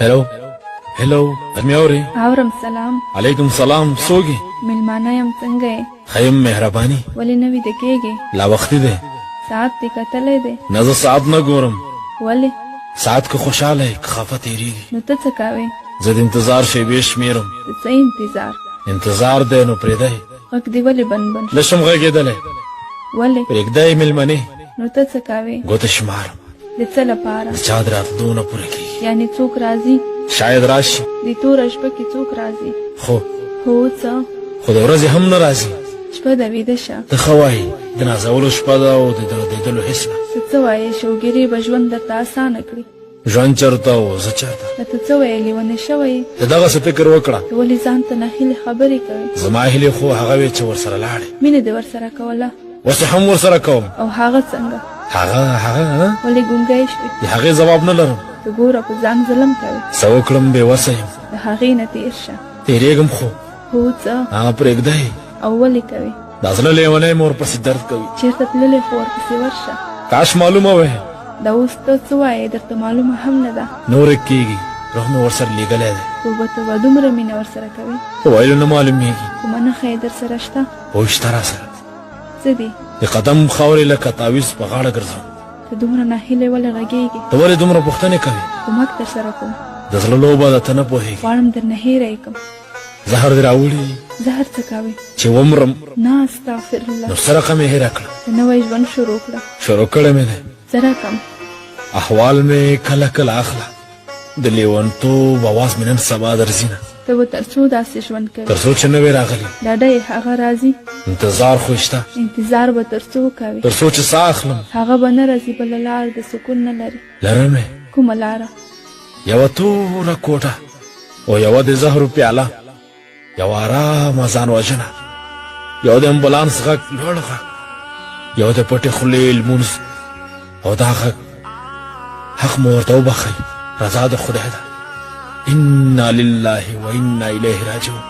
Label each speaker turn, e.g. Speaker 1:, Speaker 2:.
Speaker 1: هلو هلو مې اوري؟
Speaker 2: اورم. سلام.
Speaker 1: علیکم سلام. څوک یې؟
Speaker 2: میلمانه یم. څنګه یې؟
Speaker 1: ښه یم مهرباني.
Speaker 2: ولې نه ویده کېږې؟
Speaker 1: لا وختي دی.
Speaker 2: ساعت دې کتلی دی؟
Speaker 1: نه زه ساعت نه ګورم.
Speaker 2: ولې؟
Speaker 1: ساعت که خوشحاله یې که خفه تېرېږي.
Speaker 2: نو ته څه کوې؟
Speaker 1: زه د انتظار شیبې شمېرم.
Speaker 2: د څه انتظار؟
Speaker 1: انتظار دی نو پرېږدی.
Speaker 2: غږ دې ولې بند بند؟
Speaker 1: نه شم غږېدلی.
Speaker 2: ولې؟
Speaker 1: پرېږدی مېلمنې.
Speaker 2: نو ته څه کوې؟
Speaker 1: ګوته شمارم.
Speaker 2: د څه لپاره؟
Speaker 1: د چا د راتلو نه پوره کېږي.
Speaker 2: یعنې څوک راځي؟
Speaker 1: شاید راشي.
Speaker 2: د توره شپه کې څوک راځي؟
Speaker 1: خو
Speaker 2: څه؟
Speaker 1: خو د ورځې هم نه راځي.
Speaker 2: شپه ده، ویده شه.
Speaker 1: ته ښه وایې د نازولو شپه ده او د دردېدلو هېڅ نه.
Speaker 2: ته څه وایې؟ شوګیرې به ژوند درته اسانه کړي.
Speaker 1: ژوند چېرته او زه چېرته؟
Speaker 2: ته څه وایې؟ لیونی شوی یې؟
Speaker 1: د دغسې فکر وکړه.
Speaker 2: ته ولې ځان ته ناهیلې خبرې کوې؟
Speaker 1: زما هیلې خو هغه وې چې ورسره لاړې.
Speaker 2: مینه دې ورسره کوله؟
Speaker 1: اوس یې هم ورسره کوم.
Speaker 2: او هغه څنګه؟
Speaker 1: هغه
Speaker 2: ولې ګونګی شوې؟
Speaker 1: د هغې ځواب نه لرم.
Speaker 2: ته ګوره په ځان ظلم کوې.
Speaker 1: څه وکړم بېوسه یم.
Speaker 2: د هغې نه تېر شه.
Speaker 1: تېرېږم خو
Speaker 2: څه؟
Speaker 1: هغه پرېږدی.
Speaker 2: او ولې کوې؟
Speaker 1: دا زړه لیونی مې ورپسې درد کوي.
Speaker 2: چېرته تللی خو ورپسې ورشه.
Speaker 1: کاش معلومه وی.
Speaker 2: دا اوس ته څه وایې؟ درته معلومه هم نه ده.
Speaker 1: نورې کېږي. روح مې ورسره لیږلی دی.
Speaker 2: توبه توبه، دومره مینه ورسره کوې؟
Speaker 1: په ویلو نه معلومېږي.
Speaker 2: کومه نښه یې در سره شته؟
Speaker 1: هو شته راسره.
Speaker 2: څه دي؟
Speaker 1: د قدم خاورې لکه تاویز په غاړه ګرځم.
Speaker 2: ته دومره ناهیلې ولې غږېږې؟
Speaker 1: ته ولې دومره پوښتنې کوې؟
Speaker 2: کومک در سره کوم.
Speaker 1: د زړه لوبه ده ته نه پوهېږې.
Speaker 2: غواړم درنه هېره یې کړم.
Speaker 1: زهر دې راوړي
Speaker 2: زهر څه کوې؟
Speaker 1: چې ومرم.
Speaker 2: نه استغفرالله.
Speaker 1: نو څه رقم یې هېره کړه؟
Speaker 2: ته نوی ژوند شروع کړه.
Speaker 1: شروع کړی مې دی.
Speaker 2: څه رقم؟
Speaker 1: احوال مې کله کله اخله. د لیونتوب اواز مې نن سبا درځي نه.
Speaker 2: ته به تر څو داسې ژوند کوې؟
Speaker 1: تر څو چې نه وې راغلي.
Speaker 2: ډاډه یې هغه راځي؟
Speaker 1: انتظار خو شته.
Speaker 2: انتظار به تر څو کوې؟
Speaker 1: تر څو چې ساه اخلم.
Speaker 2: هغه به نه راځي، بله لار د سکون نه لري.
Speaker 1: لرم یې.
Speaker 2: کومه لاره؟
Speaker 1: یوه توره کوټه او یوه د زهرو پیاله، یوه ارامه ځان وژنه، یو د امبولانس غږ لوړ غږ، یو د پټې خولې لمونځ، او دا غږ حق مو ورته وبخئ، رضا د خدای ده. انا لله و انا الیه راجعون.